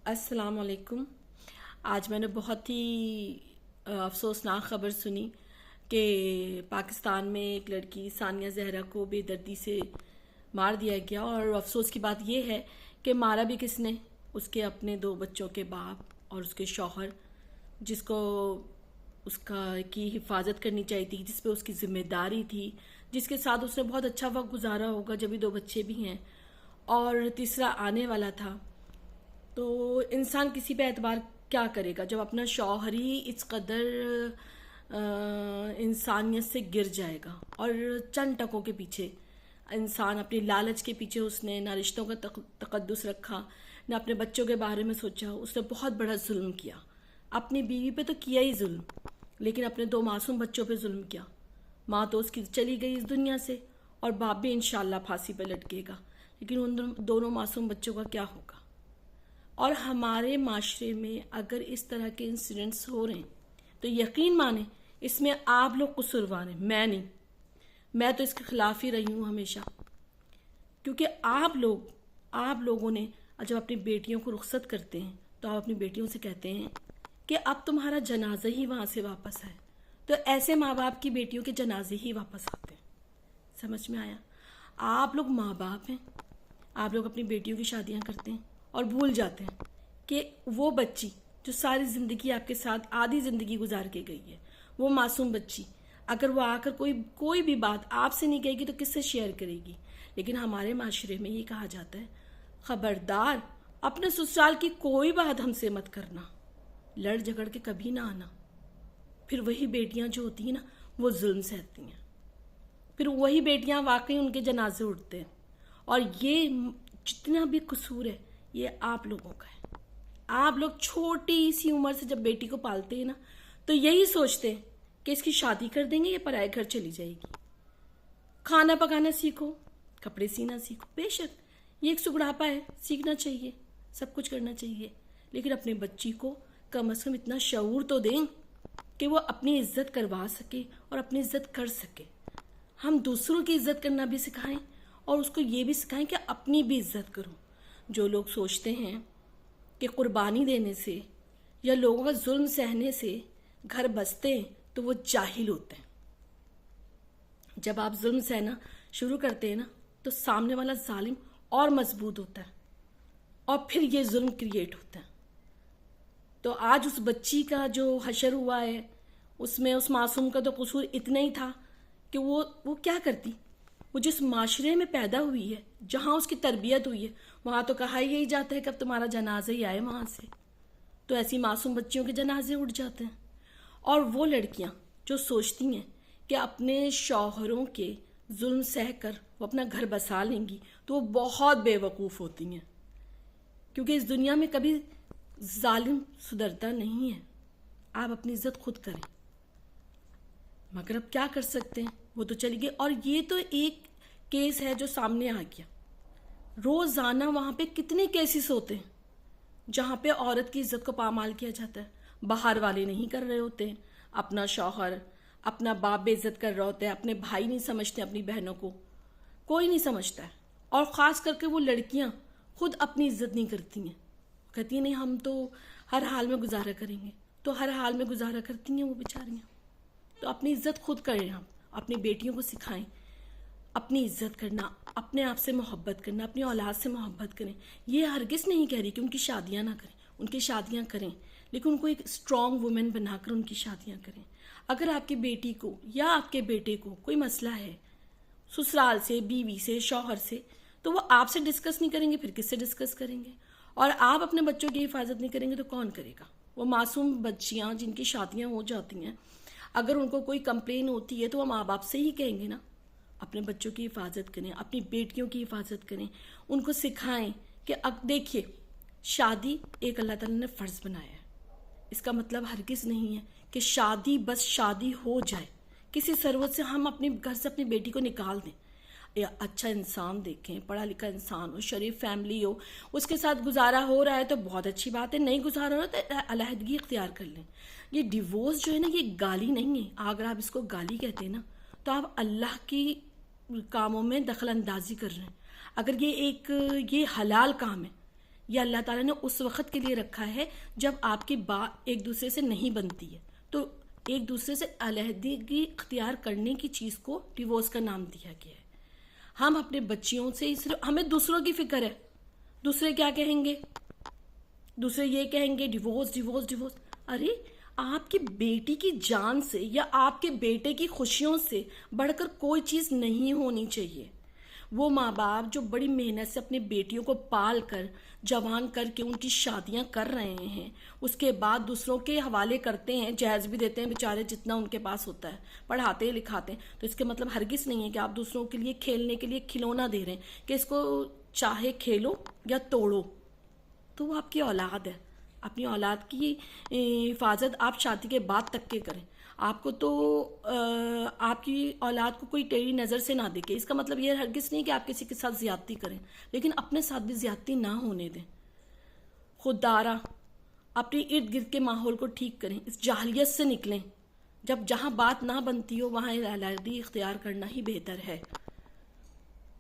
السلام علیکم۔ آج میں نے بہت ہی افسوسناک خبر سنی کہ پاکستان میں ایک لڑکی ثانیہ زہرا کو بے دردی سے مار دیا گیا، اور افسوس کی بات یہ ہے کہ مارا بھی کس نے؟ اس کے اپنے 2 بچوں کے باپ اور اس کے شوہر، جس کو اس کی حفاظت کرنی چاہیے تھی، جس پہ اس کی ذمہ داری تھی، جس کے ساتھ اس نے بہت اچھا وقت گزارا ہوگا جب 2 بچے بھی ہیں اور تیسرا آنے والا تھا۔ تو انسان کسی پہ اعتبار کیا کرے گا جب اپنا شوہر ہی اس قدر انسانیت سے گر جائے گا؟ اور چند ٹکوں کے پیچھے انسان اپنی لالچ کے پیچھے اس نے نہ رشتوں کا تقدس رکھا، نہ اپنے بچوں کے بارے میں سوچا۔ اس نے بہت بڑا ظلم کیا، اپنی بیوی پہ تو کیا ہی ظلم، لیکن اپنے 2 معصوم بچوں پہ ظلم کیا۔ ماں تو اس کی چلی گئی اس دنیا سے، اور باپ بھی انشاءاللہ پھانسی پہ لٹکے گا، لیکن ان دونوں معصوم بچوں کا کیا ہوگا؟ اور ہمارے معاشرے میں اگر اس طرح کے انسیڈنٹس ہو رہے ہیں تو یقین مانیں اس میں آپ لوگ قصوروار ہیں، میں نہیں۔ میں تو اس کے خلاف ہی رہی ہوں ہمیشہ، کیونکہ آپ لوگوں نے جب اپنی بیٹیوں کو رخصت کرتے ہیں تو آپ اپنی بیٹیوں سے کہتے ہیں کہ اب تمہارا جنازہ ہی وہاں سے واپس آئے، تو ایسے ماں باپ کی بیٹیوں کے جنازے ہی واپس آتے ہیں۔ سمجھ میں آیا؟ آپ لوگ ماں باپ ہیں، آپ لوگ اپنی بیٹیوں کی شادیاں کرتے ہیں اور بھول جاتے ہیں کہ وہ بچی جو ساری زندگی آپ کے ساتھ آدھی زندگی گزار کے گئی ہے، وہ معصوم بچی اگر وہ آ کر کوئی بھی بات آپ سے نہیں کہے گی تو کس سے شیئر کرے گی؟ لیکن ہمارے معاشرے میں یہ کہا جاتا ہے، خبردار اپنے سسرال کی کوئی بات ہم سے مت کرنا، لڑ جھگڑ کے کبھی نہ آنا۔ پھر وہی بیٹیاں جو ہوتی ہیں نا وہ ظلم سہتی ہیں، پھر وہی بیٹیاں واقعی ان کے جنازے اٹھتے ہیں، اور یہ جتنا بھی قصور ہے یہ آپ لوگوں کا ہے۔ آپ لوگ چھوٹی سی عمر سے جب بیٹی کو پالتے ہیں نا تو یہی سوچتے ہیں کہ اس کی شادی کر دیں گے یہ پرائے گھر چلی جائے گی۔ کھانا پکانا سیکھو، کپڑے سینا سیکھو، بے شک یہ ایک سگڑاپا ہے، سیکھنا چاہیے، سب کچھ کرنا چاہیے، لیکن اپنے بچی کو کم از کم اتنا شعور تو دیں کہ وہ اپنی عزت کروا سکے اور اپنی عزت کر سکے۔ ہم دوسروں کی عزت کرنا بھی سکھائیں اور اس کو یہ بھی سکھائیں کہ اپنی بھی عزت کرو۔ جو لوگ سوچتے ہیں کہ قربانی دینے سے یا لوگوں کا ظلم سہنے سے گھر بستے ہیں تو وہ جاہل ہوتے ہیں۔ جب آپ ظلم سہنا شروع کرتے ہیں نا تو سامنے والا ظالم اور مضبوط ہوتا ہے، اور پھر یہ ظلم کریٹ ہوتا ہے۔ تو آج اس بچی کا جو حشر ہوا ہے اس میں اس معصوم کا تو قصور اتنا ہی تھا کہ وہ کیا کرتی؟ وہ جس معاشرے میں پیدا ہوئی ہے، جہاں اس کی تربیت ہوئی ہے، وہاں تو کہا یہی جاتا ہے کہ اب تمہارا جنازہ ہی آئے وہاں سے، تو ایسی معصوم بچیوں کے جنازے اٹھ جاتے ہیں۔ اور وہ لڑکیاں جو سوچتی ہیں کہ اپنے شوہروں کے ظلم سہ کر وہ اپنا گھر بسا لیں گی تو وہ بہت بے وقوف ہوتی ہیں، کیونکہ اس دنیا میں کبھی ظالم سدھرتا نہیں ہے۔ آپ اپنی عزت خود کریں، مگر اب کیا کر سکتے ہیں، وہ تو چلی گئی۔ اور یہ تو ایک کیس ہے جو سامنے آ گیا، روزانہ وہاں پہ کتنے کیسز ہوتے ہیں جہاں پہ عورت کی عزت کو پامال کیا جاتا ہے۔ باہر والے نہیں کر رہے ہوتے ہیں، اپنا شوہر اپنا باپ بے عزت کر رہا ہوتا ہے، اپنے بھائی نہیں سمجھتے، اپنی بہنوں کو کوئی نہیں سمجھتا ہے، اور خاص کر کے وہ لڑکیاں خود اپنی عزت نہیں کرتی ہیں، کہتی ہیں نہیں ہم تو ہر حال میں گزارا کریں گے، تو ہر حال میں گزارا کرتی ہیں وہ بیچاریاں۔ تو اپنی عزت خود کریں، ہم اپنی بیٹیوں کو سکھائیں اپنی عزت کرنا، اپنے آپ سے محبت کرنا، اپنی اولاد سے محبت کریں۔ یہ ہرگز نہیں کہہ رہی کہ ان کی شادیاں نہ کریں، ان کی شادیاں کریں، لیکن ان کو ایک اسٹرانگ وومن بنا کر ان کی شادیاں کریں۔ اگر آپ کی بیٹی کو یا آپ کے بیٹے کو کوئی مسئلہ ہے سسرال سے، بیوی سے، شوہر سے، تو وہ آپ سے ڈسکس نہیں کریں گے، پھر کس سے ڈسکس کریں گے؟ اور آپ اپنے بچوں کی حفاظت نہیں کریں گے تو کون کرے گا؟ وہ معصوم بچیاں جن کی شادیاں ہو جاتی ہیں، اگر ان کو کوئی کمپلین ہوتی ہے تو وہ ماں باپ سے ہی کہیں گے نا۔ اپنے بچوں کی حفاظت کریں، اپنی بیٹیوں کی حفاظت کریں، ان کو سکھائیں کہ اب دیکھیے شادی ایک اللہ تعالیٰ نے فرض بنایا ہے، اس کا مطلب ہرگز نہیں ہے کہ شادی بس شادی ہو جائے، کسی ثروت سے ہم اپنے گھر سے اپنی بیٹی کو نکال دیں۔ یا اچھا انسان دیکھیں، پڑھا لکھا انسان ہو، شریف فیملی ہو، اس کے ساتھ گزارا ہو رہا ہے تو بہت اچھی بات ہے، نہیں گزارا ہو رہا تو علیحدگی اختیار کر لیں۔ یہ ڈیورس جو ہے نا یہ گالی نہیں ہے، اگر آپ اس کو گالی کہتے ہیں نا تو آپ اللہ کی کاموں میں دخل اندازی کر رہے ہیں۔ اگر یہ حلال کام ہے یہ اللہ تعالیٰ نے اس وقت کے لیے رکھا ہے جب آپ کی بات ایک دوسرے سے نہیں بنتی ہے، تو ایک دوسرے سے علیحدگی اختیار کرنے کی چیز کو ڈیورس کا نام دیا گیا ہے۔ ہم اپنے بچیوں سے صرف ہمیں دوسروں کی فکر ہے، دوسرے کیا کہیں گے، دوسرے یہ کہیں گے ڈیورس ڈیورس ڈیورس۔ ارے آپ کی بیٹی کی جان سے یا آپ کے بیٹے کی خوشیوں سے بڑھ کر کوئی چیز نہیں ہونی چاہیے۔ وہ ماں باپ جو بڑی محنت سے اپنی بیٹیوں کو پال کر جوان کر کے ان کی شادیاں کر رہے ہیں، اس کے بعد دوسروں کے حوالے کرتے ہیں، جہیز بھی دیتے ہیں بیچارے جتنا ان کے پاس ہوتا ہے، پڑھاتے ہیں لکھاتے ہیں، تو اس کے مطلب ہرگز نہیں ہے کہ آپ دوسروں کے لیے کھیلنے کے لیے کھلونا دے رہے ہیں کہ اس کو چاہے کھیلو یا توڑو۔ تو وہ آپ کی اولاد ہے، اپنی اولاد کی حفاظت آپ شادی کے بعد تک کے کریں۔ آپ کو تو آپ کی اولاد کو کوئی ٹیڑھی نظر سے نہ دیکھے، اس کا مطلب یہ ہرگز نہیں کہ آپ کسی کے ساتھ زیادتی کریں، لیکن اپنے ساتھ بھی زیادتی نہ ہونے دیں۔ خوددارا اپنی ارد گرد کے ماحول کو ٹھیک کریں، اس جاہلیت سے نکلیں۔ جہاں بات نہ بنتی ہو وہاں علیحدگی اختیار کرنا ہی بہتر ہے۔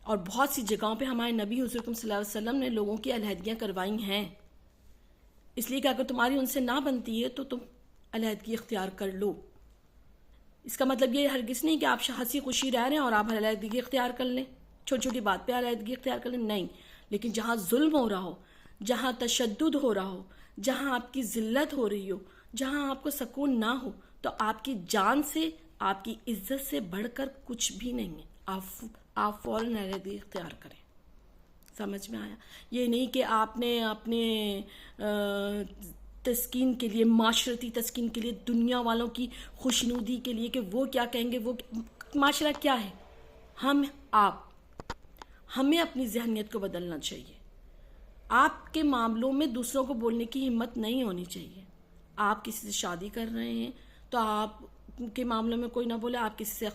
اور بہت سی جگہوں پہ ہمارے نبی حضور صلی اللہ علیہ وسلم نے لوگوں کی علیحدگیاں کروائی ہیں، اس لیے کہ اگر تمہاری ان سے نہ بنتی ہے تو تم علیحدگی اختیار کر لو۔ اس کا مطلب یہ ہرگز نہیں کہ آپ ہنسی خوشی رہ رہے ہیں اور آپ علیحدگی اختیار کر لیں، چھوٹی چھوٹی بات پہ علیحدگی اختیار کر لیں، نہیں۔ لیکن جہاں ظلم ہو رہا ہو، جہاں تشدد ہو رہا ہو، جہاں آپ کی ذلت ہو رہی ہو، جہاں آپ کو سکون نہ ہو، تو آپ کی جان سے، آپ کی عزت سے بڑھ کر کچھ بھی نہیں ہے۔ آپ فوراً علیحدگی اختیار کریں۔ سمجھ میں آیا؟ یہ نہیں کہ آپ نے اپنے تسکین کے لیے، معاشرتی تسکین کے لیے، دنیا والوں کی خوشنودی کے لیے کہ وہ کیا کہیں گے، وہ معاشرہ کیا ہے، ہمیں اپنی ذہنیت کو بدلنا چاہیے۔ آپ کے معاملوں میں دوسروں کو بولنے کی ہمت نہیں ہونی چاہیے۔ آپ کسی سے شادی کر رہے ہیں تو آپ کے معاملوں میں کوئی نہ بولے، آپ کسی سے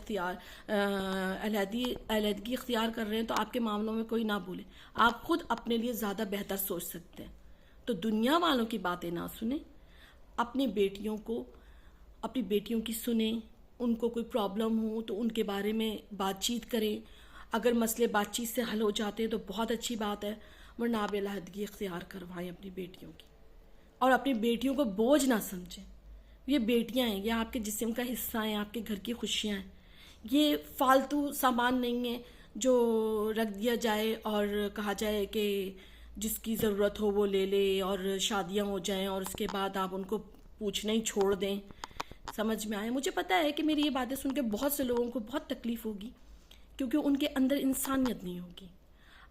علیحدگی اختیار کر رہے ہیں تو آپ کے معاملوں میں کوئی نہ بولے۔ آپ خود اپنے لیے زیادہ بہتر سوچ سکتے ہیں، تو دنیا والوں کی باتیں نہ سنیں، اپنی بیٹیوں کی سنیں، ان کو کوئی پرابلم ہو تو ان کے بارے میں بات چیت کریں۔ اگر مسئلے بات چیت سے حل ہو جاتے ہیں تو بہت اچھی بات ہے، ورنہ آپ علیحدگی اختیار کروائیں اپنی بیٹیوں کی، اور اپنی بیٹیوں کو بوجھ نہ سمجھیں۔ یہ بیٹیاں ہیں، یہ آپ کے جسم کا حصہ ہیں، آپ کے گھر کی خوشیاں ہیں، یہ فالتو سامان نہیں ہے جو رکھ دیا جائے اور کہا جائے کہ جس کی ضرورت ہو وہ لے لے اور شادیاں ہو جائیں اور اس کے بعد آپ ان کو پوچھنا ہی چھوڑ دیں۔ سمجھ میں آیا؟ مجھے پتا ہے کہ میری یہ باتیں سن کے بہت سے لوگوں کو بہت تکلیف ہوگی، کیونکہ ان کے اندر انسانیت نہیں ہوگی۔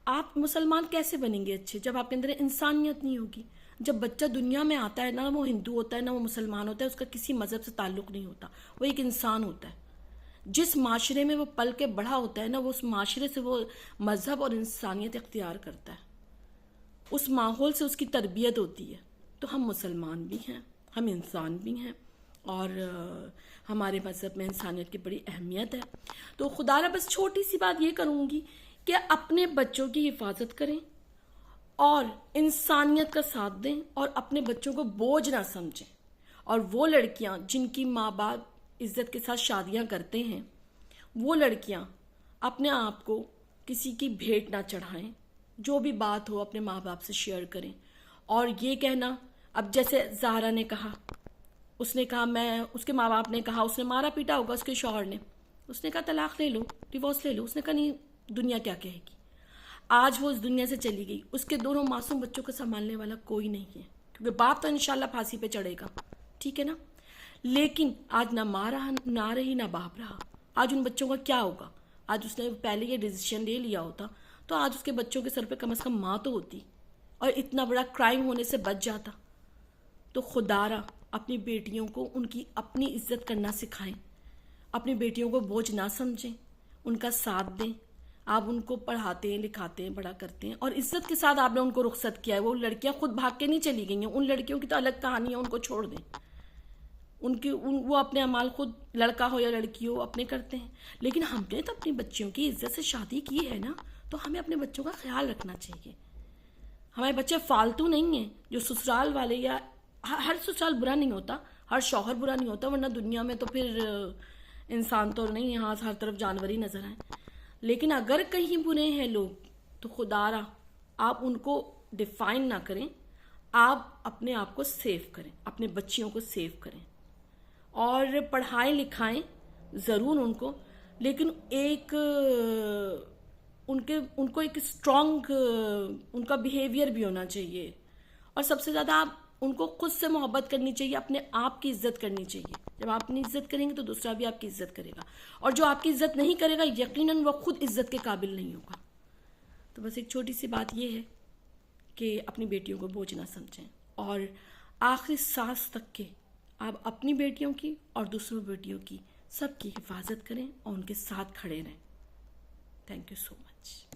آپ مسلمان کیسے بنیں گے اچھے جب آپ کے اندر انسانیت نہیں ہوگی؟ جب بچہ دنیا میں آتا ہے، نہ وہ ہندو ہوتا ہے نہ وہ مسلمان ہوتا ہے، اس کا کسی مذہب سے تعلق نہیں ہوتا، وہ ایک انسان ہوتا ہے۔ جس معاشرے میں وہ پل کے بڑا ہوتا ہے نا، وہ اس معاشرے سے وہ مذہب اور انسانیت اختیار کرتا ہے، اس ماحول سے اس کی تربیت ہوتی ہے۔ تو ہم مسلمان بھی ہیں، ہم انسان بھی ہیں، اور ہمارے مذہب میں انسانیت کی بڑی اہمیت ہے۔ تو خدا را بس چھوٹی سی بات یہ کروں گی کہ اپنے بچوں کی حفاظت کریں اور انسانیت کا ساتھ دیں، اور اپنے بچوں کو بوجھ نہ سمجھیں۔ اور وہ لڑکیاں جن کی ماں باپ عزت کے ساتھ شادیاں کرتے ہیں، وہ لڑکیاں اپنے آپ کو کسی کی بھیٹ نہ چڑھائیں، جو بھی بات ہو اپنے ماں باپ سے شیئر کریں۔ اور یہ کہنا، اب جیسے زہرا نے کہا، اس نے کہا اس کے ماں باپ نے کہا، اس نے مارا پیٹا ہوگا اس کے شوہر نے، اس نے کہا طلاق لے لو، ڈیورس لے لو، اس نے کہا نہیں دنیا کیا کہے گی۔ آج وہ اس دنیا سے چلی گئی، اس کے دونوں معصوم بچوں کو سنبھالنے والا کوئی نہیں ہے، کیونکہ باپ تو انشاءاللہ پھانسی پہ چڑھے گا، ٹھیک ہے نا؟ لیکن آج نہ ماں رہی نہ باپ رہا، آج ان بچوں کا کیا ہوگا؟ آج اس نے پہلے یہ ڈیسیژن لے لیا ہوتا تو آج اس کے بچوں کے سر پہ کم از کم ماں تو ہوتی، اور اتنا بڑا کرائم ہونے سے بچ جاتا۔ تو خدا را اپنی بیٹیوں کو ان کی اپنی عزت کرنا سکھائیں، اپنی بیٹیوں کو بوجھ نہ سمجھیں، ان کا ساتھ دیں۔ آپ ان کو پڑھاتے ہیں، لکھاتے ہیں، بڑا کرتے ہیں، اور عزت کے ساتھ آپ نے ان کو رخصت کیا ہے۔ وہ لڑکیاں خود بھاگ کے نہیں چلی گئی ہیں، ان لڑکیوں کی تو الگ کہانی ہے، ان کو چھوڑ دیں۔ وہ اپنے اعمال خود، لڑکا ہو یا لڑکی ہو، اپنے کرتے ہیں۔ لیکن ہم نے تو اپنی بچیوں کی عزت سے شادی کی ہے نا، تو ہمیں اپنے بچوں کا خیال رکھنا چاہیے۔ ہمارے بچے فالتو نہیں ہیں جو سسرال والے، یا ہر سسرال برا نہیں ہوتا، ہر شوہر برا نہیں ہوتا، ورنہ دنیا میں تو پھر انسان تو نہیں، یہاں ہر طرف جانور ہی نظر آئیں۔ لیکن اگر کہیں برے ہیں لوگ تو خدا را آپ ان کو ڈیفائن نہ کریں, آپ اپنے آپ کو سیو کریں, اپنے بچیوں کو سیو کریں, اور پڑھائیں لکھائیں ضرور ان کو, لیکن ایک ان کو ایک اسٹرانگ ان کا بیہیویئر بھی ہونا چاہیے, اور سب سے زیادہ آپ ان کو خود سے محبت کرنی چاہیے, اپنے آپ کی عزت کرنی چاہیے. جب آپ اپنی عزت کریں گے تو دوسرا بھی آپ کی عزت کرے گا, اور جو آپ کی عزت نہیں کرے گا یقیناً وہ خود عزت کے قابل نہیں ہوگا. تو بس ایک چھوٹی سی بات یہ ہے کہ اپنی بیٹیوں کو بوجھ نہ سمجھیں, اور آخری سانس تک کے آپ اپنی بیٹیوں کی اور دوسروں بیٹیوں کی سب کی حفاظت کریں اور ان کے ساتھ کھڑے رہیں. Thank you so much.